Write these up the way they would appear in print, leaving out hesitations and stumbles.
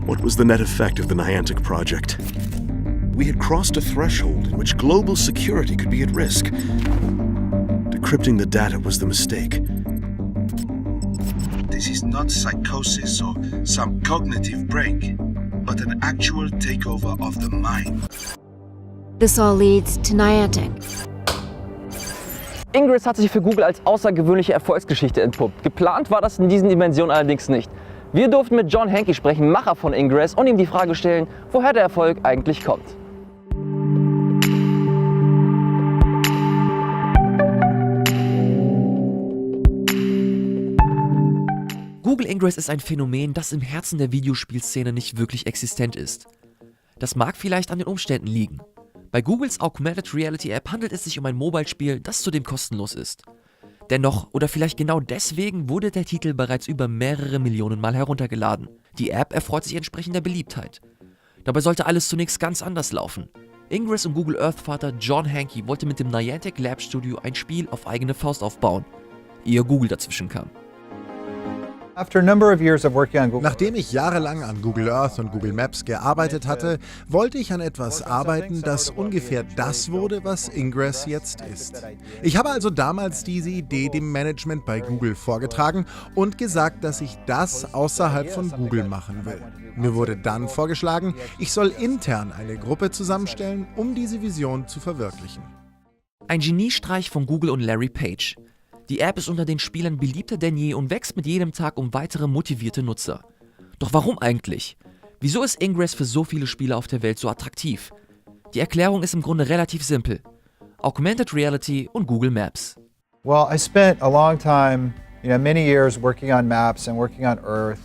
What was the net effect of the Niantic project? We had crossed a threshold in which global security could be at risk. Decrypting the data was the mistake. This is not psychosis or some cognitive break, but an actual takeover of the mind. This all leads to Niantic. Ingress hat sich für Google als außergewöhnliche Erfolgsgeschichte entpuppt. Geplant war das in diesen Dimensionen allerdings nicht. Wir durften mit John Hanke sprechen, Macher von Ingress, und ihm die Frage stellen, woher der Erfolg eigentlich kommt. Google Ingress ist ein Phänomen, das im Herzen der Videospielszene nicht wirklich existent ist. Das mag vielleicht an den Umständen liegen. Bei Googles Augmented Reality App handelt es sich um ein Mobile-Spiel, das zudem kostenlos ist. Dennoch, oder vielleicht genau deswegen, wurde der Titel bereits über mehrere Millionen Mal heruntergeladen. Die App erfreut sich entsprechender Beliebtheit. Dabei sollte alles zunächst ganz anders laufen. Ingress und Google Earth-Vater John Hanke wollte mit dem Niantic Lab Studio ein Spiel auf eigene Faust aufbauen, ehe Google dazwischen kam. Nachdem ich jahrelang an Google Earth und Google Maps gearbeitet hatte, wollte ich an etwas arbeiten, das ungefähr das wurde, was Ingress jetzt ist. Ich habe also damals diese Idee dem Management bei Google vorgetragen und gesagt, dass ich das außerhalb von Google machen will. Mir wurde dann vorgeschlagen, ich soll intern eine Gruppe zusammenstellen, um diese Vision zu verwirklichen. Ein Geniestreich von Google und Larry Page. Die App ist unter den Spielern beliebter denn je und wächst mit jedem Tag um weitere motivierte Nutzer. Doch warum eigentlich? Wieso ist Ingress für so viele Spieler auf der Welt so attraktiv? Die Erklärung ist im Grunde relativ simpel. Augmented Reality und Google Maps. Well, I spent a long time, many years working on maps and working on Earth.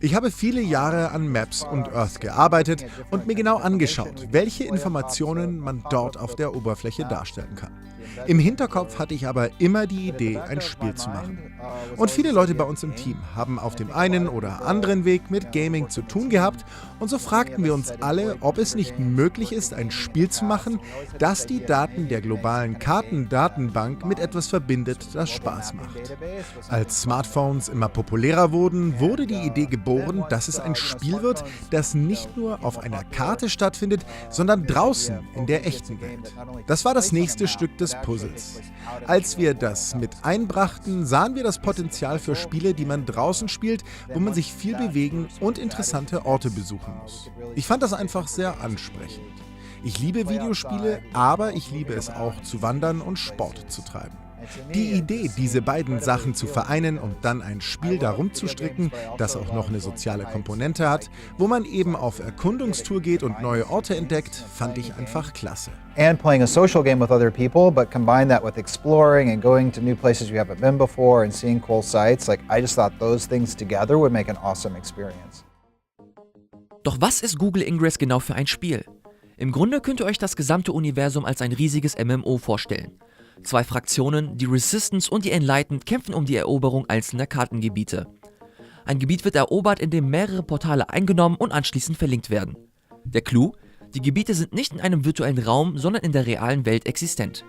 Ich habe viele Jahre an Maps und Earth gearbeitet und mir genau angeschaut, welche Informationen man dort auf der Oberfläche darstellen kann. Im Hinterkopf hatte ich aber immer die Idee, ein Spiel zu machen. Und viele Leute bei uns im Team haben auf dem einen oder anderen Weg mit Gaming zu tun gehabt und so fragten wir uns alle, ob es nicht möglich ist, ein Spiel zu machen, das die Daten der globalen Kartendatenbank mit etwas verbindet, das Spaß macht. Als Smartphones immer populärer wurden, wurde die Idee geboren, dass es ein Spiel wird, das nicht nur auf einer Karte stattfindet, sondern draußen in der echten Welt. Das war das nächste Stück des Puzzles. Als wir das mit einbrachten, sahen wir das Potenzial für Spiele, die man draußen spielt, wo man sich viel bewegen und interessante Orte besuchen muss. Ich fand das einfach sehr ansprechend. Ich liebe Videospiele, aber ich liebe es auch zu wandern und Sport zu treiben. Die Idee, diese beiden Sachen zu vereinen und dann ein Spiel darum zu stricken, das auch noch eine soziale Komponente hat, wo man eben auf Erkundungstour geht und neue Orte entdeckt, fand ich einfach klasse. And playing a social game with other people, but combine that with exploring and going to new places you haven't been before and seeing cool sights. I just thought those things together would make an awesome experience. Doch was ist Google Ingress genau für ein Spiel? Im Grunde könnt ihr euch das gesamte Universum als ein riesiges MMO vorstellen. 2 Fraktionen, die Resistance und die Enlightened, kämpfen um die Eroberung einzelner Kartengebiete. Ein Gebiet wird erobert, in dem mehrere Portale eingenommen und anschließend verlinkt werden. Der Clou? Die Gebiete sind nicht in einem virtuellen Raum, sondern in der realen Welt existent.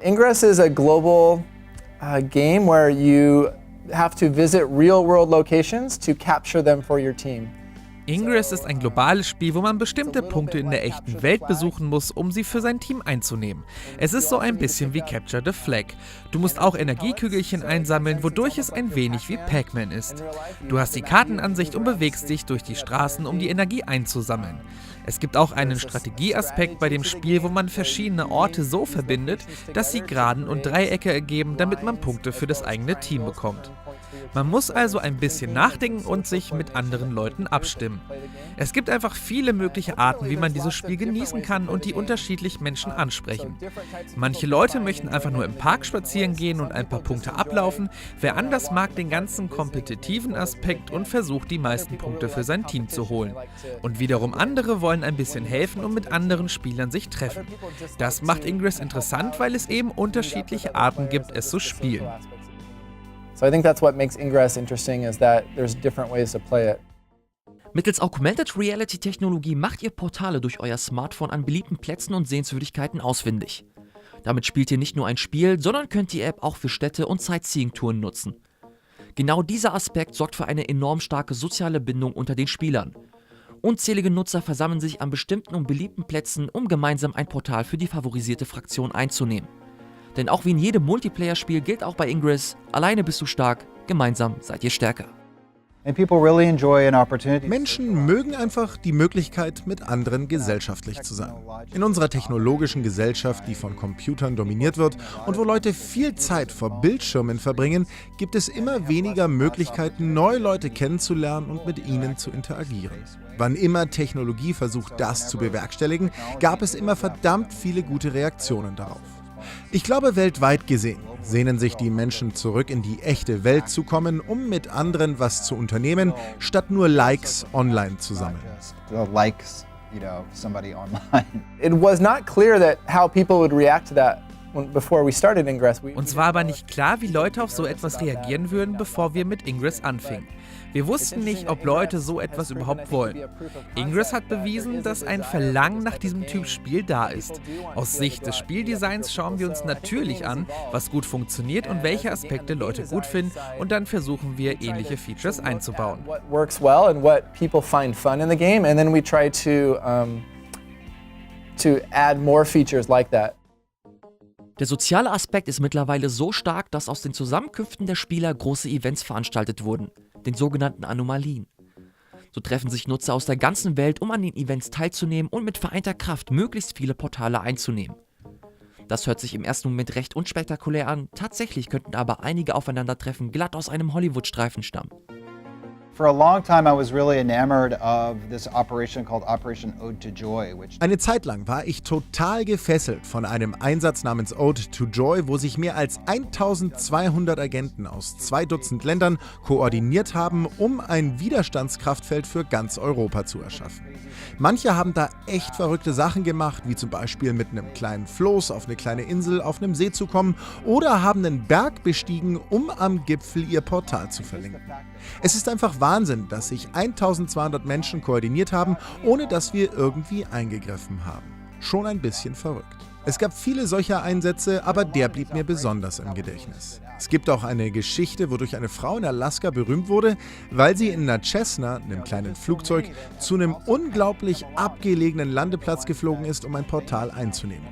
Ingress is a global game where you have to visit real-world locations to capture them for your team. Ingress ist ein globales Spiel, wo man bestimmte Punkte in der echten Welt besuchen muss, um sie für sein Team einzunehmen. Es ist so ein bisschen wie Capture the Flag. Du musst auch Energiekügelchen einsammeln, wodurch es ein wenig wie Pac-Man ist. Du hast die Kartenansicht und bewegst dich durch die Straßen, um die Energie einzusammeln. Es gibt auch einen Strategieaspekt bei dem Spiel, wo man verschiedene Orte so verbindet, dass sie Geraden und Dreiecke ergeben, damit man Punkte für das eigene Team bekommt. Man muss also ein bisschen nachdenken und sich mit anderen Leuten abstimmen. Es gibt einfach viele mögliche Arten, wie man dieses Spiel genießen kann und die unterschiedlich Menschen ansprechen. Manche Leute möchten einfach nur im Park spazieren gehen und ein paar Punkte ablaufen, wer anders mag den ganzen kompetitiven Aspekt und versucht, die meisten Punkte für sein Team zu holen. Und wiederum andere wollen ein bisschen helfen und mit anderen Spielern sich treffen. Das macht Ingress interessant, weil es eben unterschiedliche Arten gibt, es zu spielen. So I think that's what makes Ingress interesting, is that there's different ways to play it. Mittels Augmented Reality Technologie macht ihr Portale durch euer Smartphone an beliebten Plätzen und Sehenswürdigkeiten ausfindig. Damit spielt ihr nicht nur ein Spiel, sondern könnt die App auch für Städte und Sightseeing-Touren nutzen. Genau dieser Aspekt sorgt für eine enorm starke soziale Bindung unter den Spielern. Unzählige Nutzer versammeln sich an bestimmten und beliebten Plätzen, um gemeinsam ein Portal für die favorisierte Fraktion einzunehmen. Denn auch wie in jedem Multiplayer-Spiel gilt auch bei Ingress, alleine bist du stark, gemeinsam seid ihr stärker. Menschen mögen einfach die Möglichkeit, mit anderen gesellschaftlich zu sein. In unserer technologischen Gesellschaft, die von Computern dominiert wird und wo Leute viel Zeit vor Bildschirmen verbringen, gibt es immer weniger Möglichkeiten, neue Leute kennenzulernen und mit ihnen zu interagieren. Wann immer Technologie versucht, das zu bewerkstelligen, gab es immer verdammt viele gute Reaktionen darauf. Ich glaube, weltweit gesehen sehnen sich die Menschen zurück, in die echte Welt zu kommen, um mit anderen was zu unternehmen, statt nur Likes online zu sammeln. It was not clear that how people would react to that before we started Ingress. Uns war aber nicht klar, wie Leute auf so etwas reagieren würden, bevor wir mit Ingress anfingen. Wir wussten nicht, ob Leute so etwas überhaupt wollen. Ingress hat bewiesen, dass ein Verlangen nach diesem Typ Spiel da ist. Aus Sicht des Spieldesigns schauen wir uns natürlich an, was gut funktioniert und welche Aspekte Leute gut finden, und dann versuchen wir, ähnliche Features einzubauen. What works well and what people find fun in the game, and then we try to add more features like that. Der soziale Aspekt ist mittlerweile so stark, dass aus den Zusammenkünften der Spieler große Events veranstaltet wurden, den sogenannten Anomalien. So treffen sich Nutzer aus der ganzen Welt, um an den Events teilzunehmen und mit vereinter Kraft möglichst viele Portale einzunehmen. Das hört sich im ersten Moment recht unspektakulär an, tatsächlich könnten aber einige Aufeinandertreffen glatt aus einem Hollywood-Streifen stammen. For a long time, I was really enamored of this operation called Operation Ode to Joy, which Eine Zeit lang war ich total gefesselt von einem Einsatz namens Ode to Joy, wo sich mehr als 1200 Agenten aus 2 Dutzend Ländern koordiniert haben, um ein Widerstandskraftfeld für ganz Europa zu erschaffen. Manche haben da echt verrückte Sachen gemacht, wie zum Beispiel mit einem kleinen Floß auf eine kleine Insel auf einem See zu kommen, oder haben einen Berg bestiegen, um am Gipfel ihr Portal zu verlinken. Es ist einfach Wahnsinn, dass sich 1200 Menschen koordiniert haben, ohne dass wir irgendwie eingegriffen haben. Schon ein bisschen verrückt. Es gab viele solcher Einsätze, aber der blieb mir besonders im Gedächtnis. Es gibt auch eine Geschichte, wodurch eine Frau in Alaska berühmt wurde, weil sie in einer Cessna, einem kleinen Flugzeug, zu einem unglaublich abgelegenen Landeplatz geflogen ist, um ein Portal einzunehmen.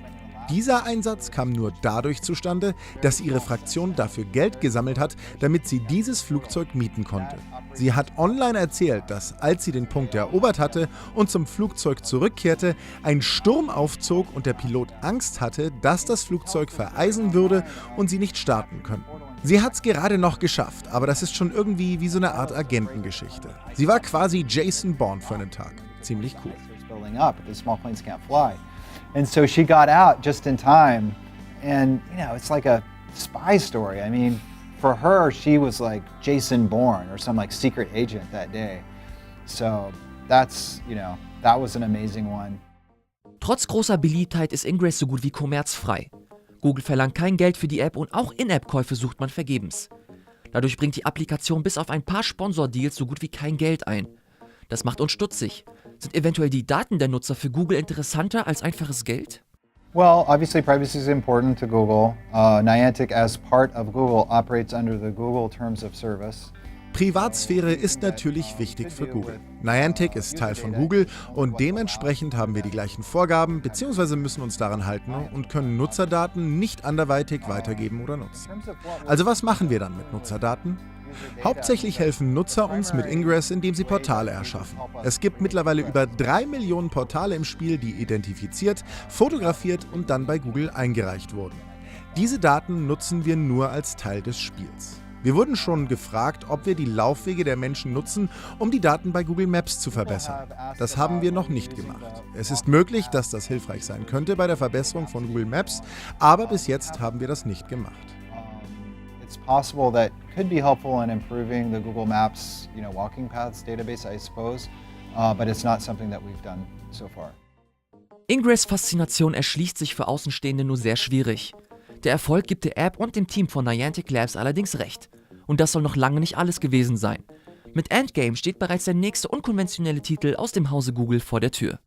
Dieser Einsatz kam nur dadurch zustande, dass ihre Fraktion dafür Geld gesammelt hat, damit sie dieses Flugzeug mieten konnte. Sie hat online erzählt, dass als sie den Punkt erobert hatte und zum Flugzeug zurückkehrte, ein Sturm aufzog und der Pilot Angst hatte, dass das Flugzeug vereisen würde und sie nicht starten könnten. Sie hat es gerade noch geschafft, aber das ist schon irgendwie wie so eine Art Agentengeschichte. Sie war quasi Jason Bourne für einen Tag. Ziemlich cool. And so she got out just in time, and it's like a spy story. I mean, for her, she was like Jason Bourne or some like secret agent that day. So that's, that was an amazing one. Trotz großer Beliebtheit ist Ingress so gut wie kommerzfrei. Google verlangt kein Geld für die App und auch In-App-Käufe sucht man vergebens. Dadurch bringt die Applikation bis auf ein paar Sponsor-Deals so gut wie kein Geld ein. Das macht uns stutzig. Sind eventuell die Daten der Nutzer für Google interessanter als einfaches Geld? Well, obviously privacy is important to Google. Niantic as part of Google operates under the Google Terms of Service. Privatsphäre ist natürlich wichtig für Google. Niantic ist Teil von Google und dementsprechend haben wir die gleichen Vorgaben bzw. müssen uns daran halten und können Nutzerdaten nicht anderweitig weitergeben oder nutzen. Also was machen wir dann mit Nutzerdaten? Hauptsächlich helfen Nutzer uns mit Ingress, indem sie Portale erschaffen. Es gibt mittlerweile über 3 Millionen Portale im Spiel, die identifiziert, fotografiert und dann bei Google eingereicht wurden. Diese Daten nutzen wir nur als Teil des Spiels. Wir wurden schon gefragt, ob wir die Laufwege der Menschen nutzen, um die Daten bei Google Maps zu verbessern. Das haben wir noch nicht gemacht. Es ist möglich, dass das hilfreich sein könnte bei der Verbesserung von Google Maps, aber bis jetzt haben wir das nicht gemacht. It's possible that could be helpful in improving the Google Maps, walking paths database, I suppose, but it's not something that we've done so far. Ingress' Faszination erschließt sich für Außenstehende nur sehr schwierig. Der Erfolg gibt der App und dem Team von Niantic Labs allerdings recht. Und das soll noch lange nicht alles gewesen sein. Mit Endgame steht bereits der nächste unkonventionelle Titel aus dem Hause Google vor der Tür.